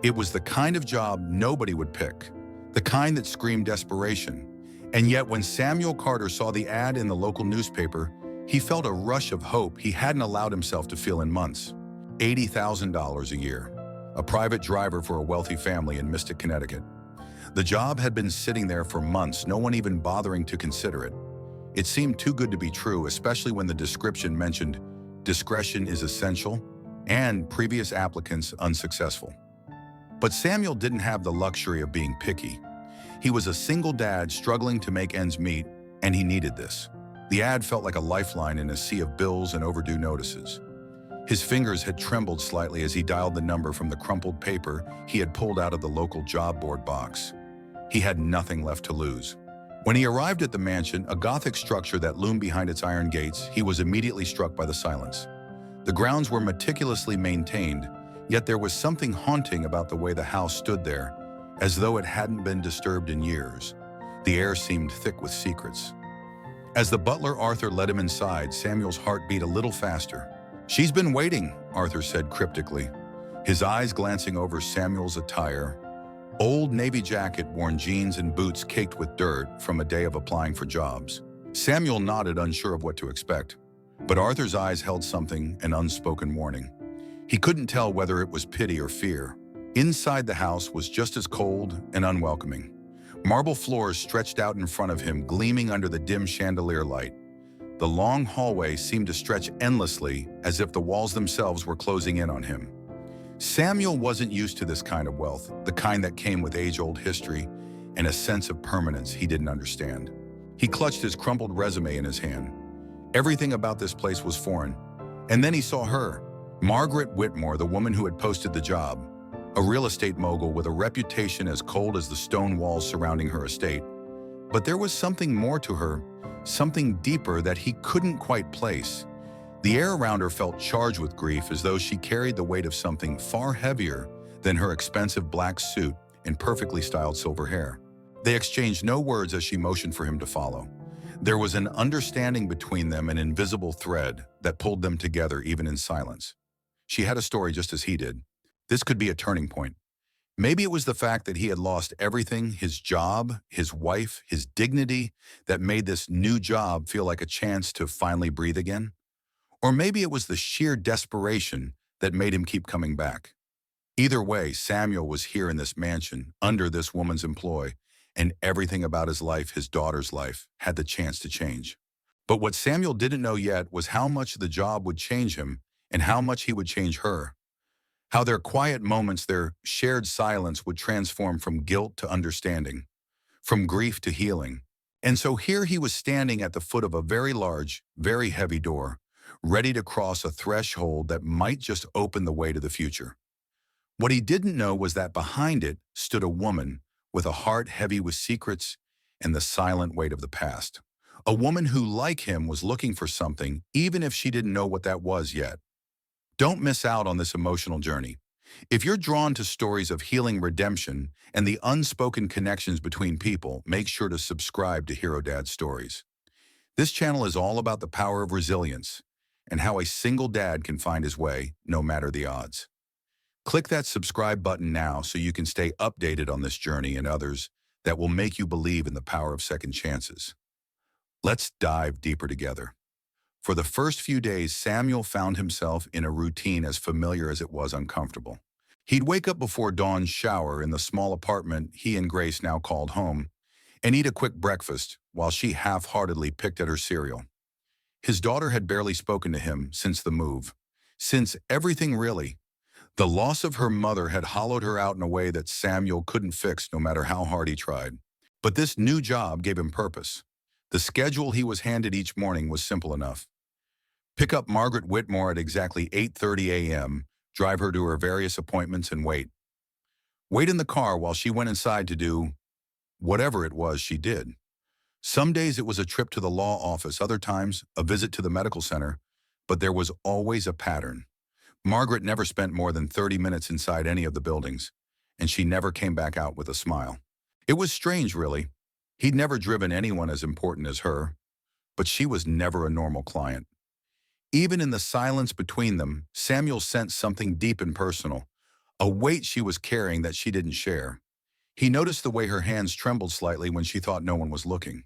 It was the kind of job nobody would pick, the kind that screamed desperation. And yet when Samuel Carter saw the ad in the local newspaper, he felt a rush of hope he hadn't allowed himself to feel in months. $80,000 a year, a private driver for a wealthy family in Mystic, Connecticut. The job had been sitting there for months, no one even bothering to consider it. It seemed too good to be true, especially when the description mentioned discretion is essential and previous applicants unsuccessful. But Samuel didn't have the luxury of being picky. He was a single dad struggling to make ends meet, and he needed this. The ad felt like a lifeline in a sea of bills and overdue notices. His fingers had trembled slightly as he dialed the number from the crumpled paper he had pulled out of the local job board box. He had nothing left to lose. When he arrived at the mansion, a Gothic structure that loomed behind its iron gates, he was immediately struck by the silence. The grounds were meticulously maintained, yet there was something haunting about the way the house stood there, as though it hadn't been disturbed in years. The air seemed thick with secrets. As the butler Arthur led him inside, Samuel's heart beat a little faster. "She's been waiting," Arthur said cryptically, his eyes glancing over Samuel's attire. Old navy jacket, worn jeans and boots caked with dirt from a day of applying for jobs. Samuel nodded, unsure of what to expect. But Arthur's eyes held something, an unspoken warning. He couldn't tell whether it was pity or fear. Inside the house was just as cold and unwelcoming. Marble floors stretched out in front of him, gleaming under the dim chandelier light. The long hallway seemed to stretch endlessly, as if the walls themselves were closing in on him. Samuel wasn't used to this kind of wealth, the kind that came with age-old history and a sense of permanence he didn't understand. He clutched his crumpled resume in his hand. Everything about this place was foreign. And then he saw her, Margaret Whitmore, the woman who had posted the job, a real estate mogul with a reputation as cold as the stone walls surrounding her estate. But there was something more to her, something deeper that he couldn't quite place. The air around her felt charged with grief, as though she carried the weight of something far heavier than her expensive black suit and perfectly styled silver hair. They exchanged no words as she motioned for him to follow. There was an understanding between them, an invisible thread that pulled them together even in silence. She had a story just as he did. This could be a turning point. Maybe it was the fact that he had lost everything, his job, his wife, his dignity, that made this new job feel like a chance to finally breathe again. Or maybe it was the sheer desperation that made him keep coming back. Either way, Samuel was here in this mansion, under this woman's employ, and everything about his life, his daughter's life, had the chance to change. But what Samuel didn't know yet was how much the job would change him and how much he would change her. How their quiet moments, their shared silence would transform from guilt to understanding, from grief to healing. And so here he was standing at the foot of a very large, very heavy door, ready to cross a threshold that might just open the way to the future. What he didn't know was that behind it stood a woman with a heart heavy with secrets and the silent weight of the past. A woman who, like him, was looking for something, even if she didn't know what that was yet. Don't miss out on this emotional journey. If you're drawn to stories of healing, redemption, and the unspoken connections between people, make sure to subscribe to Hero Dad Stories. This channel is all about the power of resilience and how a single dad can find his way, no matter the odds. Click that subscribe button now so you can stay updated on this journey and others that will make you believe in the power of second chances. Let's dive deeper together. For the first few days, Samuel found himself in a routine as familiar as it was uncomfortable. He'd wake up before dawn's shower in the small apartment he and Grace now called home, and eat a quick breakfast while she half-heartedly picked at her cereal. His daughter had barely spoken to him since the move, since everything really. The loss of her mother had hollowed her out in a way that Samuel couldn't fix no matter how hard he tried. But this new job gave him purpose. The schedule he was handed each morning was simple enough. Pick up Margaret Whitmore at exactly 8:30 a.m., drive her to her various appointments, and wait. Wait in the car while she went inside to do whatever it was she did. Some days it was a trip to the law office, other times a visit to the medical center, but there was always a pattern. Margaret never spent more than 30 minutes inside any of the buildings, and she never came back out with a smile. It was strange, really. He'd never driven anyone as important as her, but she was never a normal client. Even in the silence between them, Samuel sensed something deep and personal, a weight she was carrying that she didn't share. He noticed the way her hands trembled slightly when she thought no one was looking,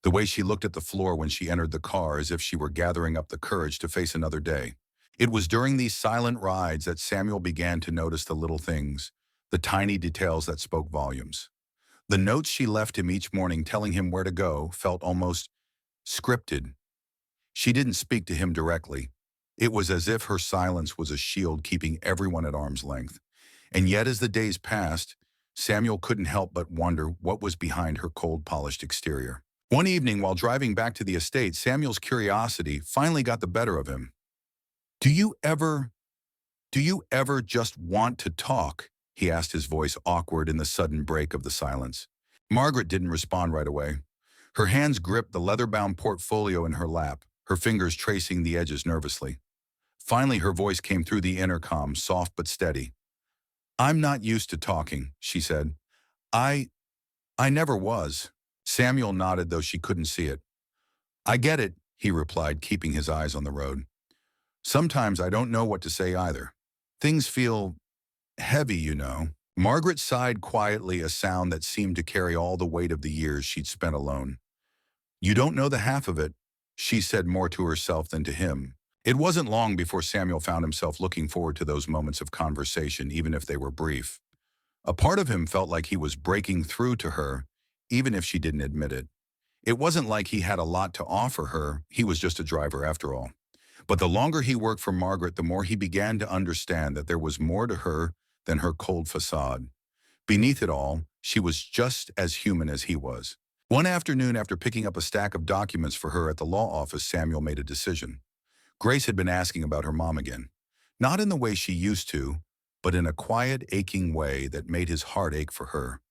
the way she looked at the floor when she entered the car as if she were gathering up the courage to face another day. It was during these silent rides that Samuel began to notice the little things, the tiny details that spoke volumes. The notes she left him each morning telling him where to go felt almost scripted. She didn't speak to him directly. It was as if her silence was a shield keeping everyone at arm's length. And yet as the days passed, Samuel couldn't help but wonder what was behind her cold, polished exterior. One evening while driving back to the estate, Samuel's curiosity finally got the better of him. Do you ever just want to talk?" he asked, his voice awkward in the sudden break of the silence. Margaret didn't respond right away. Her hands gripped the leather-bound portfolio in her lap, her fingers tracing the edges nervously. Finally, her voice came through the intercom, soft but steady. "I'm not used to talking," she said. I never was." Samuel nodded, though she couldn't see it. "I get it," he replied, keeping his eyes on the road. "Sometimes I don't know what to say either. Things feel heavy, you know." Margaret sighed quietly, a sound that seemed to carry all the weight of the years she'd spent alone. "You don't know the half of it," she said, more to herself than to him. It wasn't long before Samuel found himself looking forward to those moments of conversation, even if they were brief. A part of him felt like he was breaking through to her, even if she didn't admit it. It wasn't like he had a lot to offer her, he was just a driver after all. But the longer he worked for Margaret, the more he began to understand that there was more to her than her cold facade. Beneath it all, she was just as human as he was. One afternoon, after picking up a stack of documents for her at the law office, Samuel made a decision. Grace had been asking about her mom again. Not in the way she used to, but in a quiet, aching way that made his heart ache for her.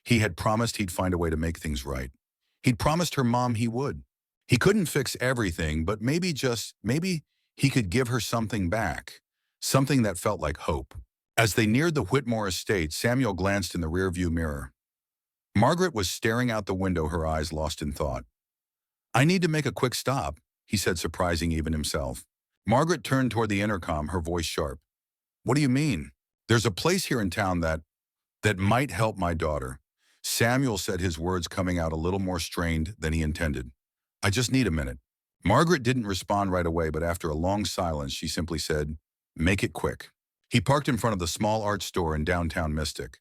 He had promised he'd find a way to make things right. He'd promised her mom he would. He couldn't fix everything, but maybe he could give her something back, something that felt like hope. As they neared the Whitmore estate, Samuel glanced in the rearview mirror. Margaret was staring out the window, her eyes lost in thought. "I need to make a quick stop," he said, surprising even himself. Margaret turned toward the intercom, her voice sharp. "What do you mean?" "There's a place here in town that might help my daughter." Samuel said, his words coming out a little more strained than he intended. "I just need a minute." Margaret didn't respond right away, but after a long silence, she simply said, "Make it quick." He parked in front of the small art store in downtown Mystic.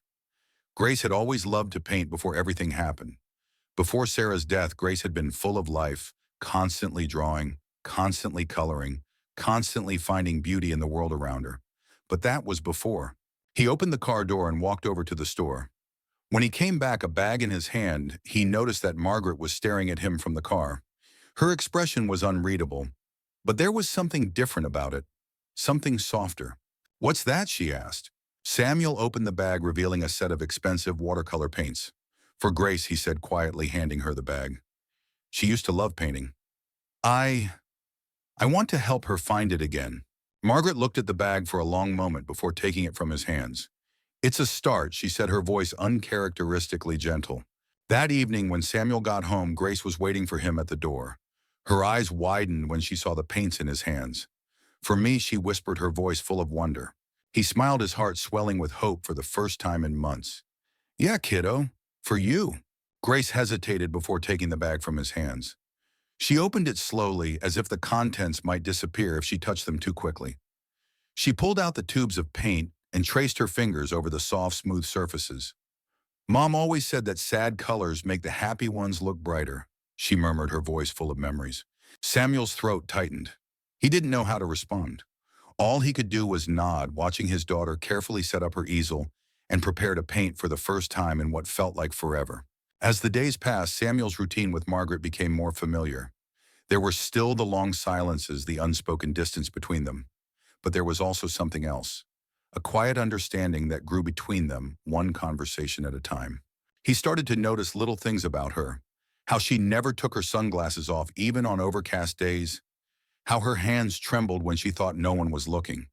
Grace had always loved to paint before everything happened. Before Sarah's death, Grace had been full of life, constantly drawing, constantly coloring, constantly finding beauty in the world around her. But that was before. He opened the car door and walked over to the store. When he came back, a bag in his hand, he noticed that Margaret was staring at him from the car. Her expression was unreadable, but there was something different about it, something softer. "What's that?" she asked. Samuel opened the bag, revealing a set of expensive watercolor paints. "For Grace," he said quietly, handing her the bag. "She used to love painting. I want to help her find it again." Margaret looked at the bag for a long moment before taking it from his hands. "It's a start," she said, her voice uncharacteristically gentle. That evening, when Samuel got home, Grace was waiting for him at the door. Her eyes widened when she saw the paints in his hands. "For me," she whispered, her voice full of wonder. He smiled, his heart swelling with hope for the first time in months. "Yeah, kiddo, for you." Grace hesitated before taking the bag from his hands. She opened it slowly, as if the contents might disappear if she touched them too quickly. She pulled out the tubes of paint and traced her fingers over the soft, smooth surfaces. "Mom always said that sad colors make the happy ones look brighter," she murmured, her voice full of memories. Samuel's throat tightened. He didn't know how to respond. All he could do was nod, watching his daughter carefully set up her easel and prepare to paint for the first time in what felt like forever. As the days passed, Samuel's routine with Margaret became more familiar. There were still the long silences, the unspoken distance between them. But there was also something else. A quiet understanding that grew between them, one conversation at a time. He started to notice little things about her. How she never took her sunglasses off, even on overcast days. How her hands trembled when she thought no one was looking.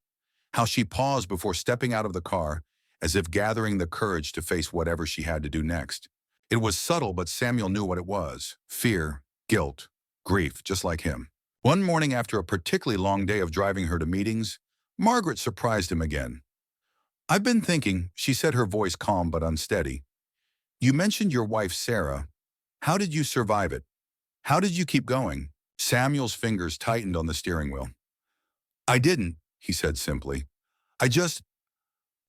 How she paused before stepping out of the car, as if gathering the courage to face whatever she had to do next. It was subtle, but Samuel knew what it was. Fear, guilt, grief, just like him. One morning, after a particularly long day of driving her to meetings, Margaret surprised him again. "I've been thinking," she said, her voice calm but unsteady. "You mentioned your wife, Sarah. How did you survive it? How did you keep going?" Samuel's fingers tightened on the steering wheel. "I didn't," he said simply. I just,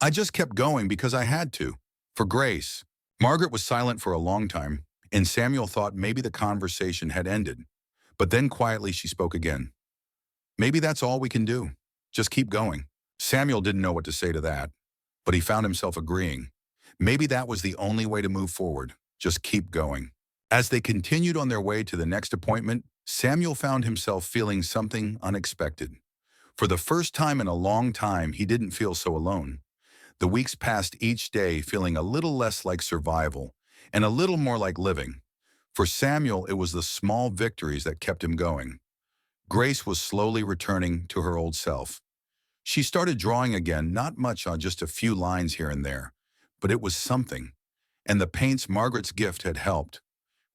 I just kept going because I had to. For Grace." Margaret was silent for a long time, and Samuel thought maybe the conversation had ended. But then quietly she spoke again. "Maybe that's all we can do. Just keep going." Samuel didn't know what to say to that, but he found himself agreeing. Maybe that was the only way to move forward. Just keep going. As they continued on their way to the next appointment, Samuel found himself feeling something unexpected. For the first time in a long time, he didn't feel so alone. The weeks passed each day feeling a little less like survival and a little more like living. For Samuel, it was the small victories that kept him going. Grace was slowly returning to her old self. She started drawing again, not much, on just a few lines here and there, but it was something. And the paints, Margaret's gift, had helped.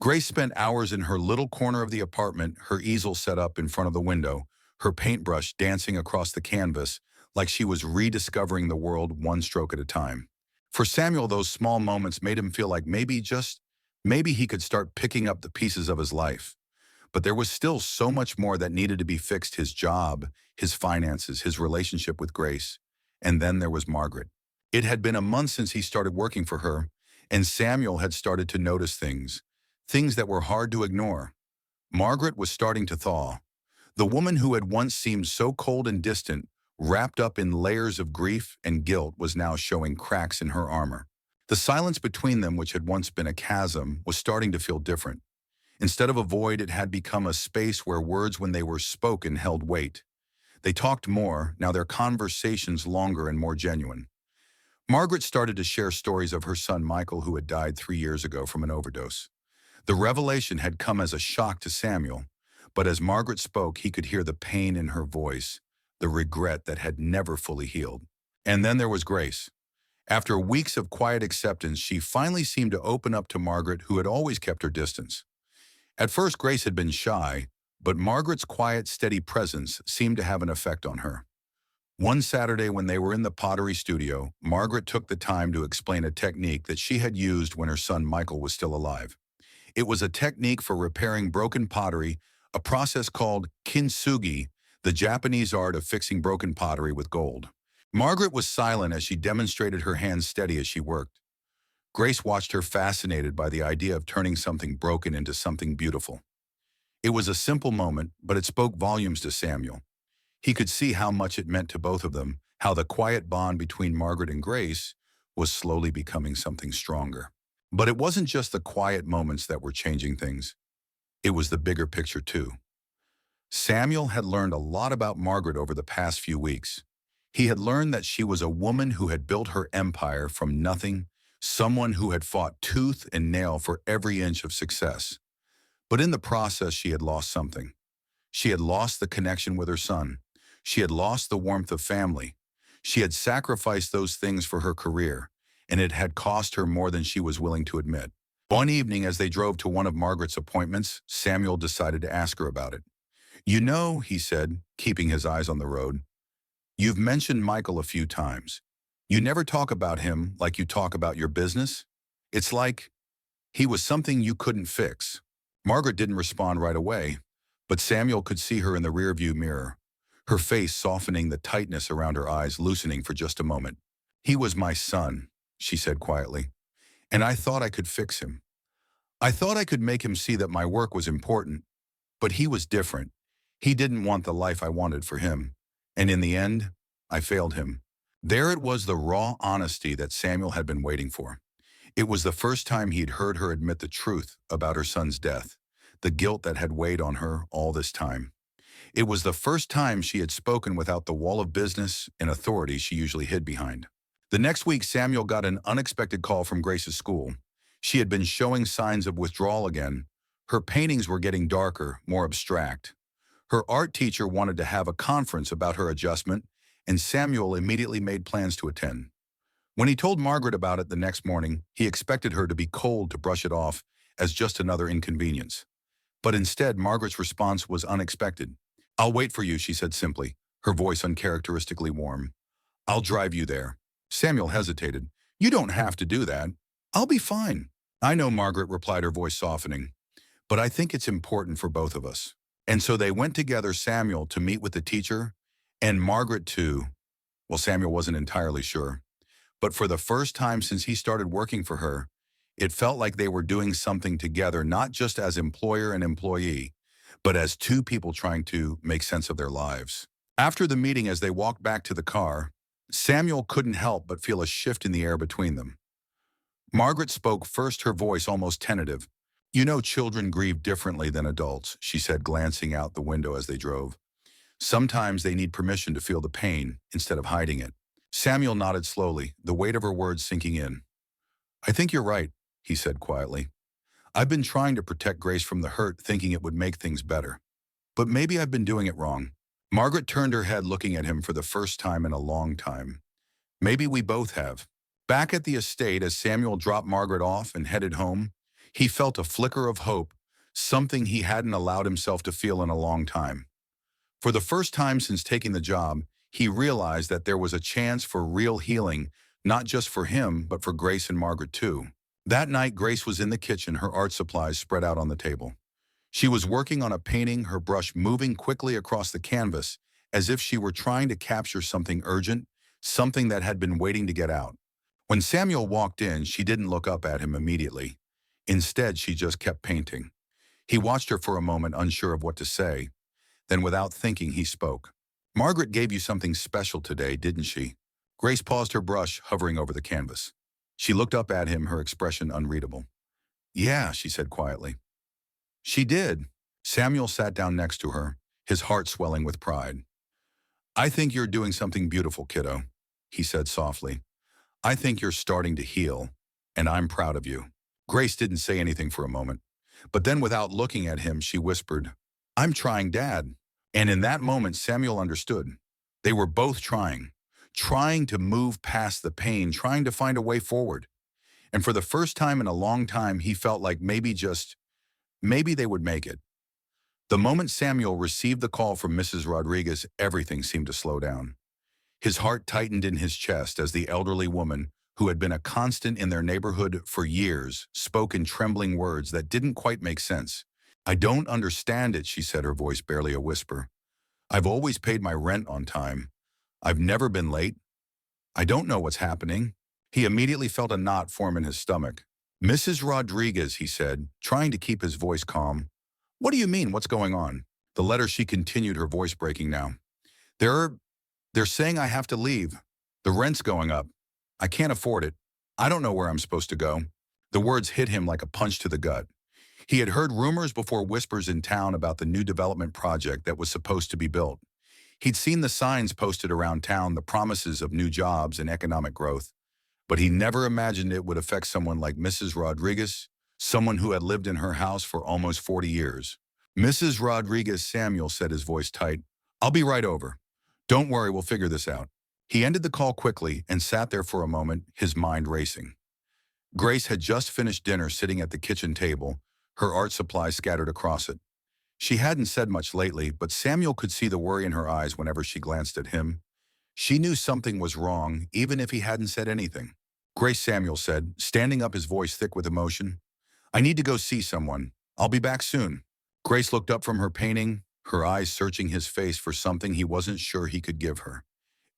Grace spent hours in her little corner of the apartment, her easel set up in front of the window, her paintbrush dancing across the canvas, like she was rediscovering the world one stroke at a time. For Samuel, those small moments made him feel like maybe he could start picking up the pieces of his life. But there was still so much more that needed to be fixed: his job, his finances, his relationship with Grace. And then there was Margaret. It had been a month since he started working for her, and Samuel had started to notice things that were hard to ignore. Margaret was starting to thaw. The woman who had once seemed so cold and distant, wrapped up in layers of grief and guilt, was now showing cracks in her armor. The silence between them, which had once been a chasm, was starting to feel different. Instead of a void, it had become a space where words, when they were spoken, held weight. They talked more, now their conversations longer and more genuine. Margaret started to share stories of her son Michael, who had died 3 years ago from an overdose. The revelation had come as a shock to Samuel, but as Margaret spoke, he could hear the pain in her voice, the regret that had never fully healed. And then there was Grace. After weeks of quiet acceptance, she finally seemed to open up to Margaret, who had always kept her distance. At first, Grace had been shy, but Margaret's quiet, steady presence seemed to have an effect on her. One Saturday, when they were in the pottery studio, Margaret took the time to explain a technique that she had used when her son Michael was still alive. It was a technique for repairing broken pottery, a process called kintsugi, the Japanese art of fixing broken pottery with gold. Margaret was silent as she demonstrated, her hands steady as she worked. Grace watched her, fascinated by the idea of turning something broken into something beautiful. It was a simple moment, but it spoke volumes to Samuel. He could see how much it meant to both of them, how the quiet bond between Margaret and Grace was slowly becoming something stronger. But it wasn't just the quiet moments that were changing things. It was the bigger picture too. Samuel had learned a lot about Margaret over the past few weeks. He had learned that she was a woman who had built her empire from nothing, someone who had fought tooth and nail for every inch of success. But in the process, she had lost something. She had lost the connection with her son. She had lost the warmth of family. She had sacrificed those things for her career, and it had cost her more than she was willing to admit. One evening, as they drove to one of Margaret's appointments, Samuel decided to ask her about it. "You know," he said, keeping his eyes on the road, "you've mentioned Michael a few times. You never talk about him like you talk about your business. It's like he was something you couldn't fix." Margaret didn't respond right away, but Samuel could see her in the rearview mirror, her face softening, the tightness around her eyes loosening for just a moment. "He was my son," she said quietly, "and I thought I could fix him. I thought I could make him see that my work was important, but he was different. He didn't want the life I wanted for him, and in the end, I failed him." There it was, the raw honesty that Samuel had been waiting for. It was the first time he'd heard her admit the truth about her son's death, the guilt that had weighed on her all this time. It was the first time she had spoken without the wall of business and authority she usually hid behind. The next week, Samuel got an unexpected call from Grace's school. She had been showing signs of withdrawal again. Her paintings were getting darker, more abstract. Her art teacher wanted to have a conference about her adjustment, and Samuel immediately made plans to attend. When he told Margaret about it the next morning, he expected her to be cold, to brush it off as just another inconvenience. But instead, Margaret's response was unexpected. "I'll wait for you," she said simply, her voice uncharacteristically warm. "I'll drive you there." Samuel hesitated. You don't have to do that. I'll be fine. I know, Margaret replied, her voice softening, but I think it's important for both of us. And so they went together, Samuel to meet with the teacher, and Margaret too. Well, Samuel wasn't entirely sure. But for the first time since he started working for her, it felt like they were doing something together, not just as employer and employee, but as two people trying to make sense of their lives. After the meeting, as they walked back to the car, Samuel couldn't help but feel a shift in the air between them. Margaret spoke first, her voice almost tentative. You know, children grieve differently than adults, she said, glancing out the window as they drove. Sometimes they need permission to feel the pain instead of hiding it. Samuel nodded slowly, the weight of her words sinking in. I think you're right, he said quietly. I've been trying to protect Grace from the hurt, thinking it would make things better. But maybe I've been doing it wrong. Margaret turned her head, looking at him for the first time in a long time. Maybe we both have. Back at the estate, as Samuel dropped Margaret off and headed home, he felt a flicker of hope, something he hadn't allowed himself to feel in a long time. For the first time since taking the job, he realized that there was a chance for real healing, not just for him, but for Grace and Margaret too. That night, Grace was in the kitchen, her art supplies spread out on the table. She was working on a painting, her brush moving quickly across the canvas, as if she were trying to capture something urgent, something that had been waiting to get out. When Samuel walked in, she didn't look up at him immediately. Instead, she just kept painting. He watched her for a moment, unsure of what to say. Then, without thinking, he spoke. Margaret gave you something special today, didn't she? Grace paused, her brush hovering over the canvas. She looked up at him, her expression unreadable. Yeah, she said quietly. She did. Samuel sat down next to her, his heart swelling with pride. I think you're doing something beautiful, kiddo, he said softly. I think you're starting to heal, and I'm proud of you. Grace didn't say anything for a moment, but then without looking at him, she whispered, I'm trying, Dad. And in that moment, Samuel understood. They were both trying to move past the pain, trying to find a way forward. And for the first time in a long time, he felt like maybe they would make it. The moment Samuel received the call from Mrs. Rodriguez, everything seemed to slow down. His heart tightened in his chest as the elderly woman, who had been a constant in their neighborhood for years, spoke in trembling words that didn't quite make sense. I don't understand it, she said, her voice barely a whisper. I've always paid my rent on time. I've never been late. I don't know what's happening. He immediately felt a knot form in his stomach. Mrs. Rodriguez, he said, trying to keep his voice calm. What do you mean? What's going on? The letter, she continued, her voice breaking now. They're saying I have to leave. The rent's going up. I can't afford it. I don't know where I'm supposed to go. The words hit him like a punch to the gut. He had heard rumors before whispers in town about the new development project that was supposed to be built. He'd seen the signs posted around town, the promises of new jobs and economic growth, but he never imagined it would affect someone like Mrs. Rodriguez, someone who had lived in her house for almost 40 years. Mrs. Rodriguez, Samuel said, his voice tight. I'll be right over. Don't worry, we'll figure this out. He ended the call quickly and sat there for a moment, his mind racing. Grace had just finished dinner, sitting at the kitchen table, her art supplies scattered across it. She hadn't said much lately, but Samuel could see the worry in her eyes whenever she glanced at him. She knew something was wrong, even if he hadn't said anything. Grace, Samuel said, standing up, his voice thick with emotion. I need to go see someone. I'll be back soon. Grace looked up from her painting, her eyes searching his face for something he wasn't sure he could give her.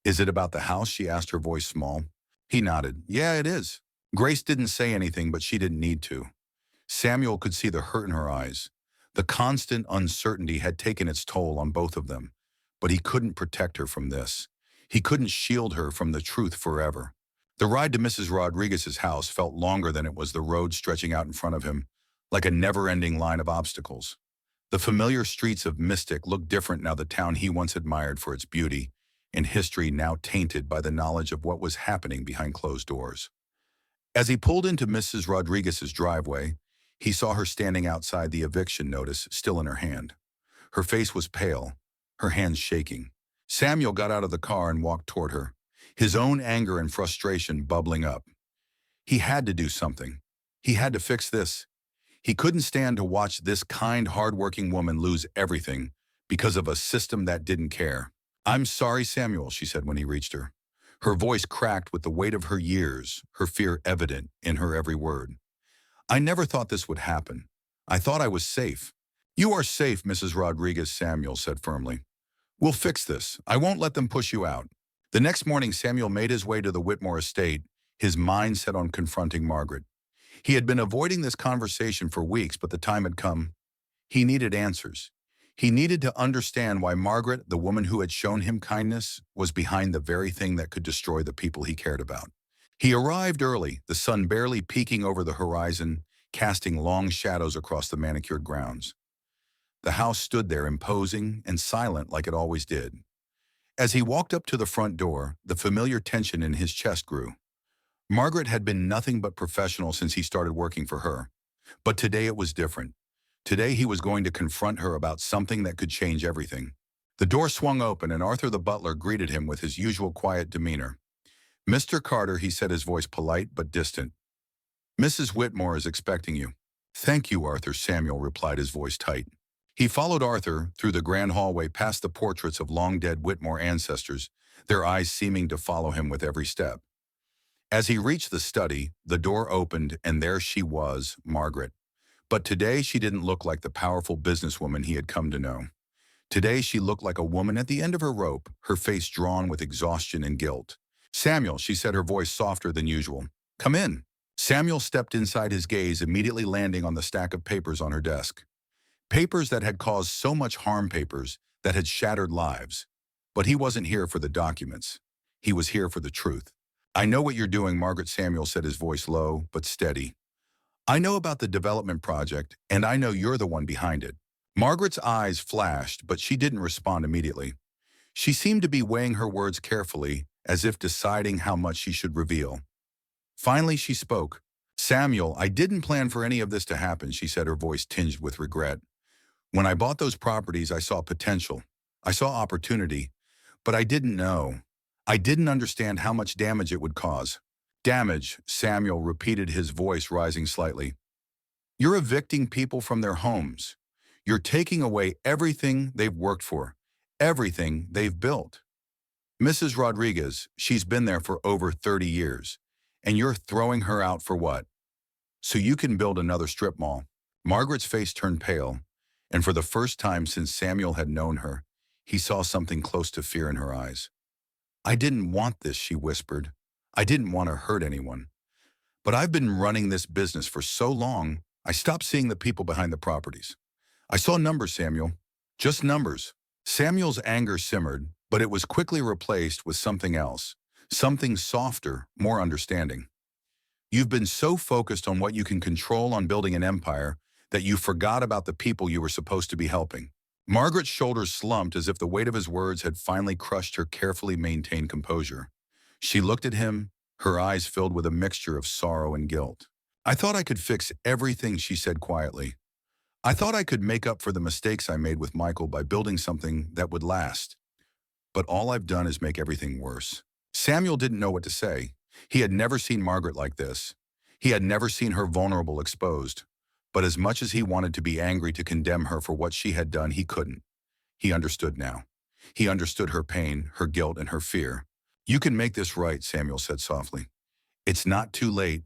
Is it about the house? She asked, her voice small. He nodded. Yeah, it is. Grace didn't say anything, but she didn't need to. Samuel could see the hurt in her eyes. The constant uncertainty had taken its toll on both of them, but he couldn't protect her from this. He couldn't shield her from the truth forever. The ride to Mrs. Rodriguez's house felt longer than it was the road stretching out in front of him, like a never-ending line of obstacles. The familiar streets of Mystic looked different now, the town he once admired for its beauty, and history now tainted by the knowledge of what was happening behind closed doors. As he pulled into Mrs. Rodriguez's driveway, he saw her standing outside, the eviction notice still in her hand. Her face was pale, her hands shaking. Samuel got out of the car and walked toward her, his own anger and frustration bubbling up. He had to do something. He had to fix this. He couldn't stand to watch this kind, hard-working woman lose everything because of a system that didn't care. I'm sorry, Samuel, she said when he reached her. Her voice cracked with the weight of her years, her fear evident in her every word. "I never thought this would happen. I thought I was safe." "You are safe, Mrs. Rodriguez," Samuel said firmly. "We'll fix this. I won't let them push you out." The next morning, Samuel made his way to the Whitmore estate, his mind set on confronting Margaret. He had been avoiding this conversation for weeks, but the time had come. He needed answers. He needed to understand why Margaret, the woman who had shown him kindness, was behind the very thing that could destroy the people he cared about. He arrived early, the sun barely peeking over the horizon, casting long shadows across the manicured grounds. The house stood there imposing and silent like it always did. As he walked up to the front door, the familiar tension in his chest grew. Margaret had been nothing but professional since he started working for her. But today it was different. Today he was going to confront her about something that could change everything. The door swung open and Arthur the butler greeted him with his usual quiet demeanor. "Mr. Carter," he said, his voice polite but distant. "Mrs. Whitmore is expecting you." "Thank you, Arthur," Samuel replied, his voice tight. He followed Arthur through the grand hallway past the portraits of long-dead Whitmore ancestors, their eyes seeming to follow him with every step. As he reached the study, the door opened and there she was, Margaret. But today she didn't look like the powerful businesswoman he had come to know. Today she looked like a woman at the end of her rope, her face drawn with exhaustion and guilt. "Samuel," she said, her voice softer than usual. "Come in." Samuel stepped inside, his gaze immediately landing on the stack of papers on her desk. Papers that had caused so much harm, papers that had shattered lives. But he wasn't here for the documents. He was here for the truth. "I know what you're doing," Margaret, Samuel said, his voice low but steady. "I know about the development project, and I know you're the one behind it." Margaret's eyes flashed, but she didn't respond immediately. She seemed to be weighing her words carefully, as if deciding how much she should reveal. Finally, she spoke. "Samuel, I didn't plan for any of this to happen," she said, her voice tinged with regret. "When I bought those properties, I saw potential. I saw opportunity. But I didn't know. I didn't understand how much damage it would cause." "Damage," Samuel repeated, his voice rising slightly. "You're evicting people from their homes. You're taking away everything they've worked for, everything they've built. Mrs. Rodriguez, she's been there for over 30 years. And you're throwing her out for what? So you can build another strip mall." Margaret's face turned pale, and for the first time since Samuel had known her, he saw something close to fear in her eyes. "I didn't want this," she whispered. "I didn't want to hurt anyone. But I've been running this business for so long, I stopped seeing the people behind the properties. I saw numbers, Samuel. Just numbers." Samuel's anger simmered, but it was quickly replaced with something else, something softer, more understanding. "You've been so focused on what you can control, on building an empire, that you forgot about the people you were supposed to be helping." Margaret's shoulders slumped as if the weight of his words had finally crushed her carefully maintained composure. She looked at him, her eyes filled with a mixture of sorrow and guilt. "I thought I could fix everything," she said quietly. "I thought I could make up for the mistakes I made with Michael by building something that would last. But all I've done is make everything worse." Samuel didn't know what to say. He had never seen Margaret like this. He had never seen her vulnerable, exposed. But as much as he wanted to be angry to condemn her for what she had done, he couldn't. He understood now. He understood her pain, her guilt, and her fear. "You can make this right," Samuel said softly. "It's not too late.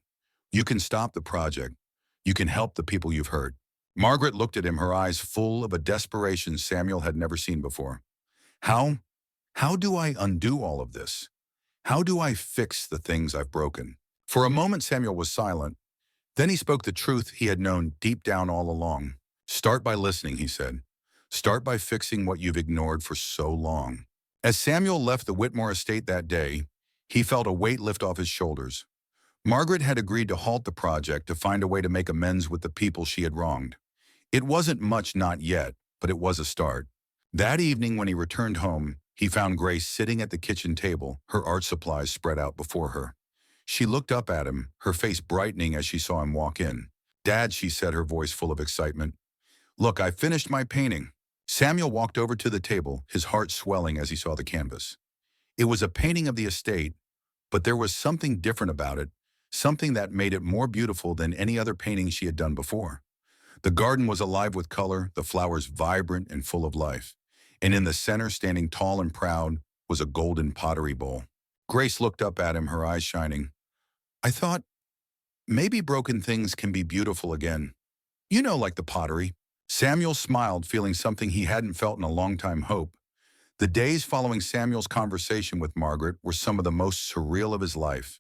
You can stop the project. You can help the people you've hurt." Margaret looked at him, her eyes full of a desperation Samuel had never seen before. How? How do I undo all of this? How do I fix the things I've broken?" For a moment, Samuel was silent. Then he spoke the truth he had known deep down all along. "Start by listening," he said. "Start by fixing what you've ignored for so long." As Samuel left the Whitmore estate that day, he felt a weight lift off his shoulders. Margaret had agreed to halt the project to find a way to make amends with the people she had wronged. It wasn't much, not yet, but it was a start. That evening when he returned home, he found Grace sitting at the kitchen table, her art supplies spread out before her. She looked up at him, her face brightening as she saw him walk in. "Dad," she said, her voice full of excitement. "Look, I finished my painting." Samuel walked over to the table, his heart swelling as he saw the canvas. It was a painting of the estate, but there was something different about it, something that made it more beautiful than any other painting she had done before. The garden was alive with color, the flowers vibrant and full of life. And in the center, standing tall and proud, was a golden pottery bowl. Grace looked up at him, her eyes shining. I thought, maybe broken things can be beautiful again. You know, like the pottery. Samuel smiled, feeling something he hadn't felt in a long time, hope. The days following Samuel's conversation with Margaret were some of the most surreal of his life.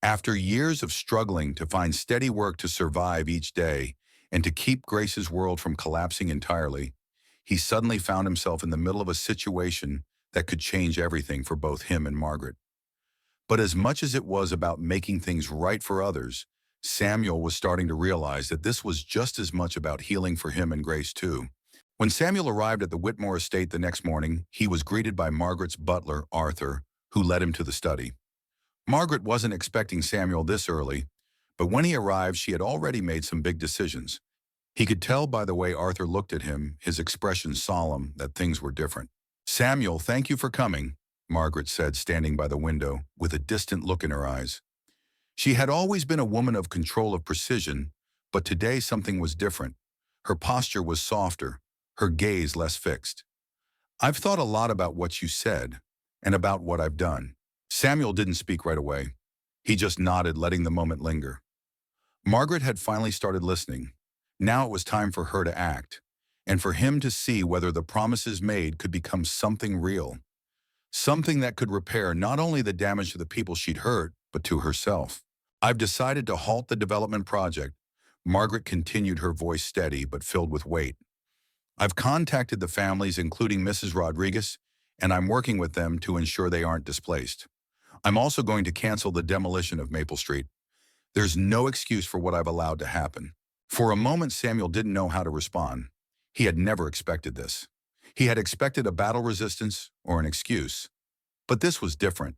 After years of struggling to find steady work to survive each day and to keep Grace's world from collapsing entirely, he suddenly found himself in the middle of a situation that could change everything for both him and Margaret. But as much as it was about making things right for others, Samuel was starting to realize that this was just as much about healing for him and Grace too. When Samuel arrived at the Whitmore estate the next morning, he was greeted by Margaret's butler, Arthur, who led him to the study. Margaret wasn't expecting Samuel this early, but when he arrived, she had already made some big decisions. He could tell by the way Arthur looked at him, his expression solemn, that things were different. Samuel, thank you for coming, Margaret said, standing by the window, with a distant look in her eyes. She had always been a woman of control, of precision, but today something was different. Her posture was softer, her gaze less fixed. I've thought a lot about what you said, and about what I've done. Samuel didn't speak right away. He just nodded, letting the moment linger. Margaret had finally started listening. Now it was time for her to act, and for him to see whether the promises made could become something real. Something that could repair not only the damage to the people she'd hurt, but to herself. I've decided to halt the development project. Margaret continued, her voice steady but filled with weight. I've contacted the families, including Mrs. Rodriguez, and I'm working with them to ensure they aren't displaced. I'm also going to cancel the demolition of Maple Street. There's no excuse for what I've allowed to happen. For a moment, Samuel didn't know how to respond. He had never expected this. He had expected a battle resistance or an excuse. But this was different.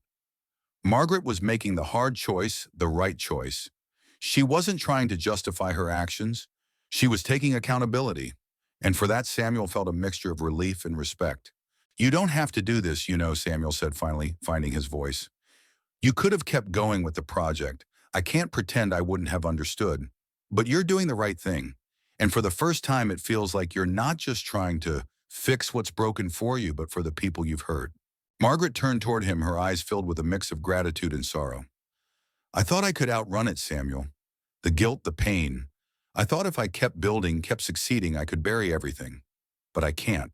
Margaret was making the hard choice, the right choice. She wasn't trying to justify her actions. She was taking accountability. And for that, Samuel felt a mixture of relief and respect. You don't have to do this, you know, Samuel said, finally finding his voice. You could have kept going with the project. I can't pretend I wouldn't have understood. But you're doing the right thing. And for the first time, it feels like you're not just trying to fix what's broken for you, but for the people you've hurt. Margaret turned toward him, her eyes filled with a mix of gratitude and sorrow. I thought I could outrun it, Samuel. The guilt, the pain. I thought if I kept building, kept succeeding, I could bury everything. But I can't.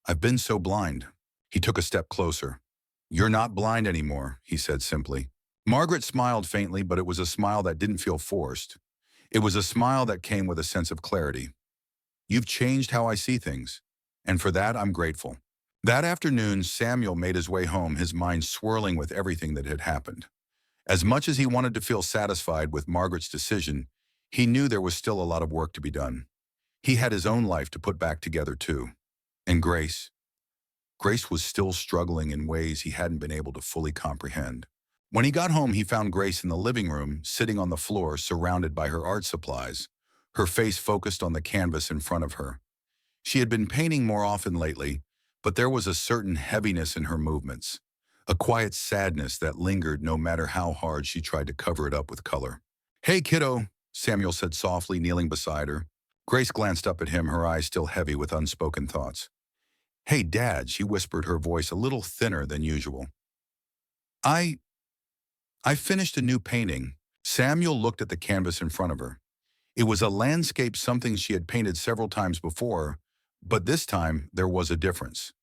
I've been so blind. He took a step closer. You're not blind anymore, he said simply. Margaret smiled faintly, but it was a smile that didn't feel forced. It was a smile that came with a sense of clarity. You've changed how I see things, and for that I'm grateful. That afternoon, Samuel made his way home, his mind swirling with everything that had happened. As much as he wanted to feel satisfied with Margaret's decision, he knew there was still a lot of work to be done. He had his own life to put back together too. And Grace? Grace was still struggling in ways he hadn't been able to fully comprehend. When he got home, he found Grace in the living room, sitting on the floor, surrounded by her art supplies, her face focused on the canvas in front of her. She had been painting more often lately, but there was a certain heaviness in her movements, a quiet sadness that lingered no matter how hard she tried to cover it up with color. Hey, kiddo, Samuel said softly, kneeling beside her. Grace glanced up at him, her eyes still heavy with unspoken thoughts. Hey, Dad, she whispered, her voice a little thinner than usual. I finished a new painting. Samuel looked at the canvas in front of her. It was a landscape, something she had painted several times before, but this time there was a difference.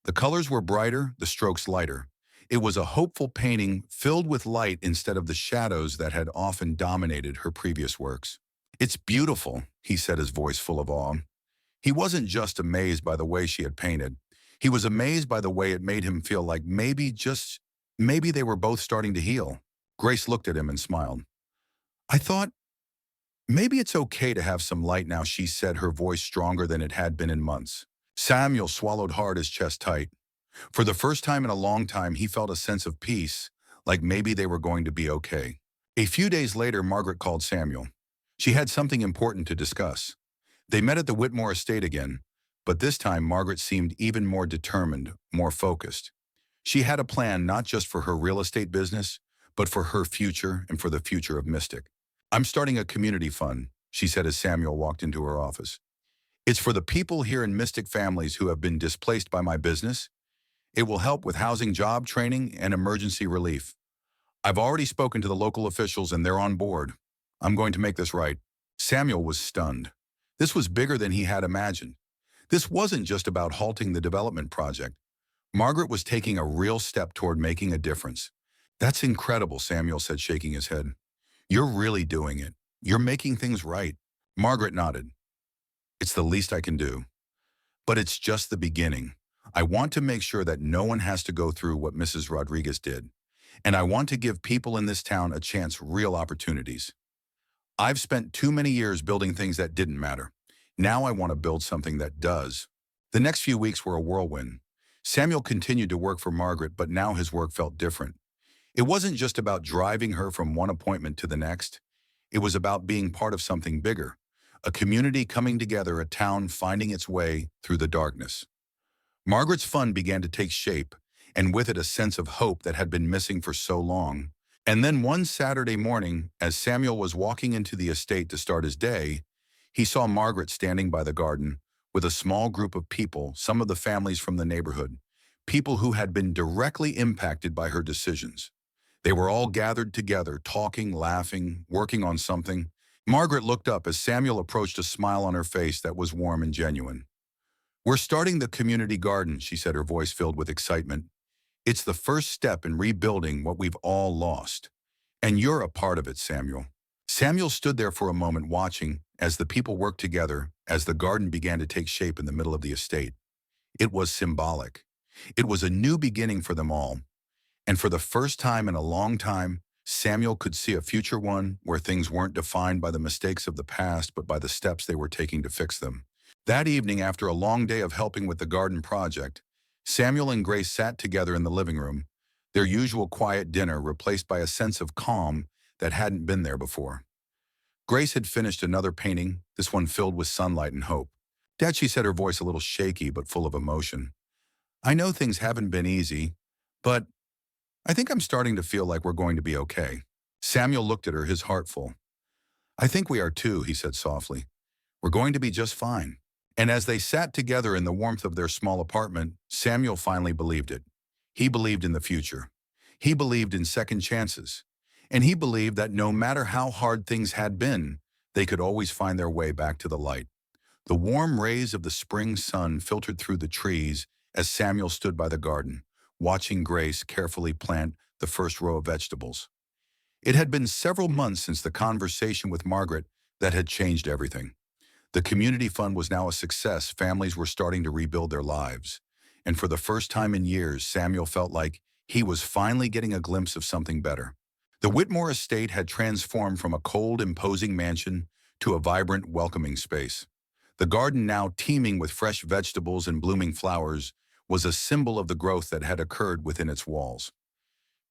The colors were brighter, the strokes lighter. It was a hopeful painting filled with light instead of the shadows that had often dominated her previous works. It's beautiful, he said, his voice full of awe. He wasn't just amazed by the way she had painted. He was amazed by the way it made him feel like maybe they were both starting to heal. Grace looked at him and smiled. I thought, maybe it's okay to have some light now, she said, her voice stronger than it had been in months. Samuel swallowed hard, his chest tight. For the first time in a long time, he felt a sense of peace, like maybe they were going to be okay. A few days later, Margaret called Samuel. She had something important to discuss. They met at the Whitmore estate again, but this time Margaret seemed even more determined, more focused. She had a plan not just for her real estate business, but for her future and for the future of Mystic. I'm starting a community fund, she said as Samuel walked into her office. It's for the people here in Mystic, families who have been displaced by my business. It will help with housing, job training, and emergency relief. I've already spoken to the local officials and they're on board. I'm going to make this right." Samuel was stunned. This was bigger than he had imagined. This wasn't just about halting the development project. Margaret was taking a real step toward making a difference. "That's incredible," Samuel said, shaking his head. "You're really doing it. You're making things right." Margaret nodded. "It's the least I can do. But it's just the beginning. I want to make sure that no one has to go through what Mrs. Rodriguez did. And I want to give people in this town a chance, real opportunities. I've spent too many years building things that didn't matter. Now I want to build something that does." The next few weeks were a whirlwind. Samuel continued to work for Margaret, but now his work felt different. It wasn't just about driving her from one appointment to the next. It was about being part of something bigger, a community coming together, a town finding its way through the darkness. Margaret's fun began to take shape, and with it a sense of hope that had been missing for so long. And then one Saturday morning, as Samuel was walking into the estate to start his day, he saw Margaret standing by the garden with a small group of people, some of the families from the neighborhood, people who had been directly impacted by her decisions. They were all gathered together, talking, laughing, working on something. Margaret looked up as Samuel approached, a smile on her face that was warm and genuine. "We're starting the community garden," she said, her voice filled with excitement. "It's the first step in rebuilding what we've all lost. And you're a part of it, Samuel." Samuel stood there for a moment watching as the people worked together, as the garden began to take shape in the middle of the estate. It was symbolic. It was a new beginning for them all. And for the first time in a long time, Samuel could see a future, one where things weren't defined by the mistakes of the past, but by the steps they were taking to fix them. That evening, after a long day of helping with the garden project, Samuel and Grace sat together in the living room, their usual quiet dinner replaced by a sense of calm that hadn't been there before. Grace had finished another painting, this one filled with sunlight and hope. "Dad," she said, her voice a little shaky but full of emotion, "I know things haven't been easy, but I think I'm starting to feel like we're going to be okay." Samuel looked at her, his heart full. "I think we are too," he said softly. "We're going to be just fine." And as they sat together in the warmth of their small apartment, Samuel finally believed it. He believed in the future. He believed in second chances. And he believed that no matter how hard things had been, they could always find their way back to the light. The warm rays of the spring sun filtered through the trees as Samuel stood by the garden, watching Grace carefully plant the first row of vegetables. It had been several months since the conversation with Margaret that had changed everything. The community fund was now a success. Families were starting to rebuild their lives. And for the first time in years, Samuel felt like he was finally getting a glimpse of something better. The Whitmore estate had transformed from a cold, imposing mansion to a vibrant, welcoming space. The garden, now teeming with fresh vegetables and blooming flowers, was a symbol of the growth that had occurred within its walls.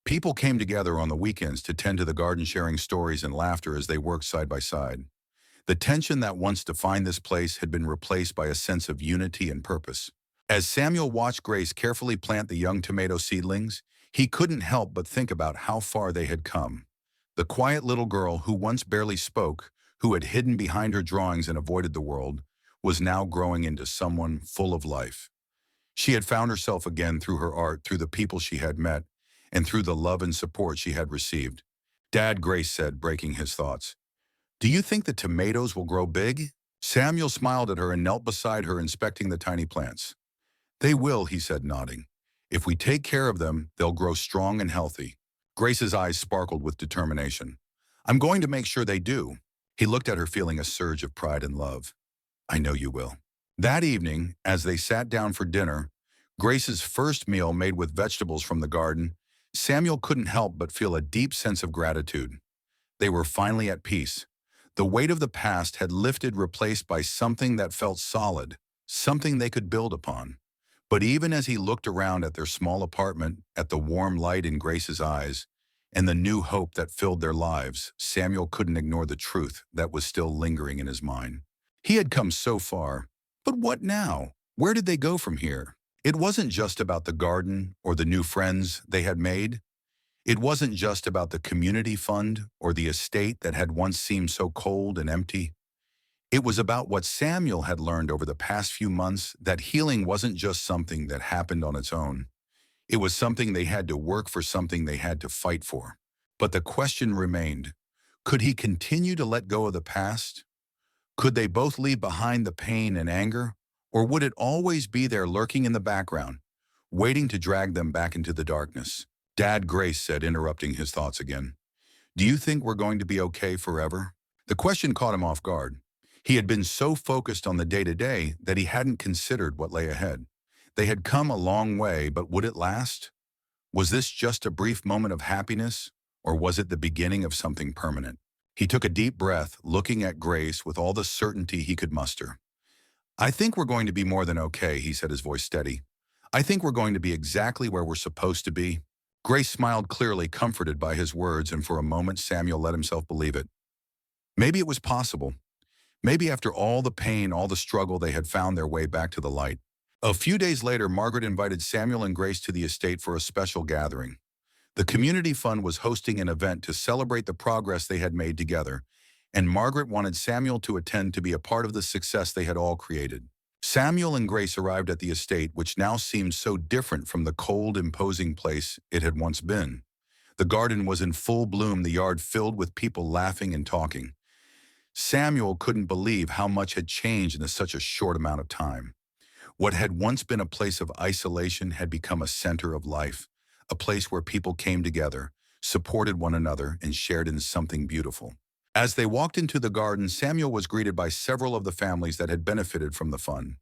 People came together on the weekends to tend to the garden, sharing stories and laughter as they worked side by side. The tension that once defined this place had been replaced by a sense of unity and purpose. As Samuel watched Grace carefully plant the young tomato seedlings, he couldn't help but think about how far they had come. The quiet little girl who once barely spoke, who had hidden behind her drawings and avoided the world, was now growing into someone full of life. She had found herself again through her art, through the people she had met, and through the love and support she had received. "Dad," Grace said, breaking his thoughts, "do you think the tomatoes will grow big?" Samuel smiled at her and knelt beside her, inspecting the tiny plants. "They will," he said, nodding. "If we take care of them, they'll grow strong and healthy." Grace's eyes sparkled with determination. "I'm going to make sure they do." He looked at her, feeling a surge of pride and love. "I know you will." That evening, as they sat down for dinner, Grace's first meal made with vegetables from the garden, Samuel couldn't help but feel a deep sense of gratitude. They were finally at peace. The weight of the past had lifted, replaced by something that felt solid, something they could build upon. But even as he looked around at their small apartment, at the warm light in Grace's eyes, and the new hope that filled their lives, Samuel couldn't ignore the truth that was still lingering in his mind. He had come so far, but what now? Where did they go from here? It wasn't just about the garden or the new friends they had made. It wasn't just about the community fund or the estate that had once seemed so cold and empty. It was about what Samuel had learned over the past few months, that healing wasn't just something that happened on its own. It was something they had to work for, something they had to fight for. But the question remained, could he continue to let go of the past? Could they both leave behind the pain and anger? Or would it always be there lurking in the background, waiting to drag them back into the darkness? Dad, Grace said, interrupting his thoughts again. Do you think we're going to be okay forever? The question caught him off guard. He had been so focused on the day-to-day that he hadn't considered what lay ahead. They had come a long way, but would it last? Was this just a brief moment of happiness, or was it the beginning of something permanent? He took a deep breath, looking at Grace with all the certainty he could muster. I think we're going to be more than okay, he said, his voice steady. I think we're going to be exactly where we're supposed to be. Grace smiled clearly, comforted by his words, and for a moment Samuel let himself believe it. Maybe it was possible. Maybe after all the pain, all the struggle, they had found their way back to the light. A few days later, Margaret invited Samuel and Grace to the estate for a special gathering. The community fund was hosting an event to celebrate the progress they had made together, and Margaret wanted Samuel to attend to be a part of the success they had all created. Samuel and Grace arrived at the estate, which now seemed so different from the cold, imposing place it had once been. The garden was in full bloom, the yard filled with people laughing and talking. Samuel couldn't believe how much had changed in such a short amount of time. What had once been a place of isolation had become a center of life, a place where people came together, supported one another, and shared in something beautiful. As they walked into the garden, Samuel was greeted by several of the families that had benefited from the fun.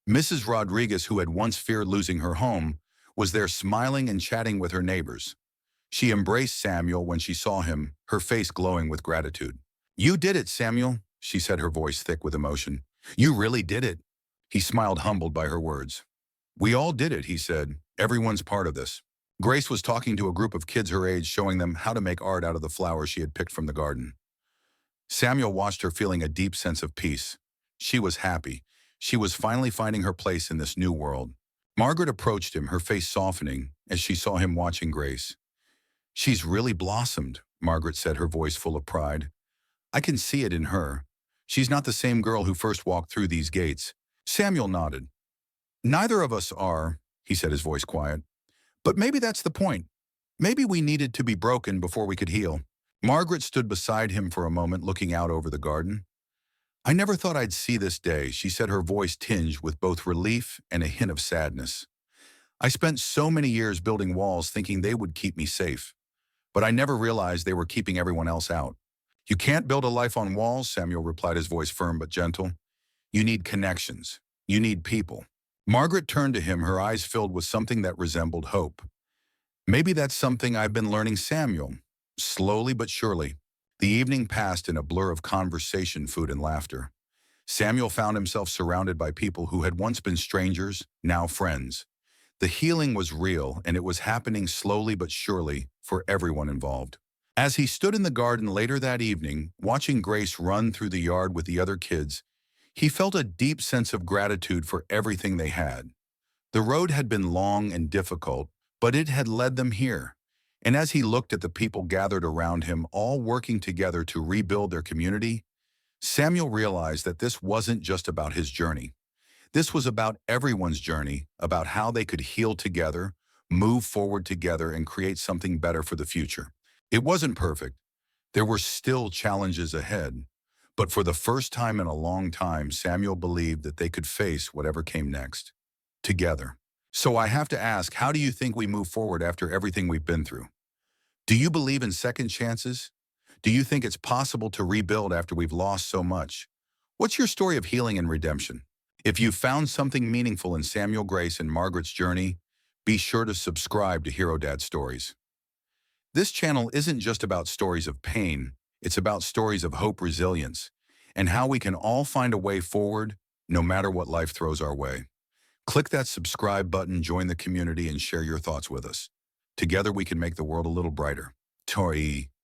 Mrs. Rodriguez, who had once feared losing her home, was there smiling and chatting with her neighbors. She embraced Samuel when she saw him, her face glowing with gratitude. "You did it, Samuel," she said, her voice thick with emotion. "You really did it." He smiled, humbled by her words. "We all did it," he said. "Everyone's part of this." Grace was talking to a group of kids her age, showing them how to make art out of the flowers she had picked from the garden. Samuel watched her, feeling a deep sense of peace. She was happy. She was finally finding her place in this new world. Margaret approached him, her face softening as she saw him watching Grace. "She's really blossomed," Margaret said, her voice full of pride. "I can see it in her. She's not the same girl who first walked through these gates." Samuel nodded. "Neither of us are," he said, his voice quiet. "But maybe that's the point. Maybe we needed to be broken before we could heal." Margaret stood beside him for a moment, looking out over the garden. "I never thought I'd see this day," she said, her voice tinged with both relief and a hint of sadness. "I spent so many years building walls thinking they would keep me safe, but I never realized they were keeping everyone else out." "You can't build a life on walls," Samuel replied, his voice firm but gentle. "You need connections. You need people." Margaret turned to him, her eyes filled with something that resembled hope. "Maybe that's something I've been learning, Samuel." Slowly but surely, the evening passed in a blur of conversation, food, and laughter. Samuel found himself surrounded by people who had once been strangers, now friends. The healing was real, and it was happening slowly but surely for everyone involved. As he stood in the garden later that evening, watching Grace run through the yard with the other kids, he felt a deep sense of gratitude for everything they had. The road had been long and difficult, but it had led them here. And as he looked at the people gathered around him, all working together to rebuild their community, Samuel realized that this wasn't just about his journey. This was about everyone's journey, about how they could heal together, move forward together, and create something better for the future. It wasn't perfect. There were still challenges ahead. But for the first time in a long time, Samuel believed that they could face whatever came next, together. So I have to ask, how do you think we move forward after everything we've been through? Do you believe in second chances? Do you think it's possible to rebuild after we've lost so much? What's your story of healing and redemption? If you found something meaningful in Samuel, Grace, and Margaret's journey, be sure to subscribe to Hero Dad Stories. This channel isn't just about stories of pain, it's about stories of hope, resilience, and how we can all find a way forward no matter what life throws our way. Click that subscribe button, join the community, and share your thoughts with us. Together we can make the world a little brighter. Tori.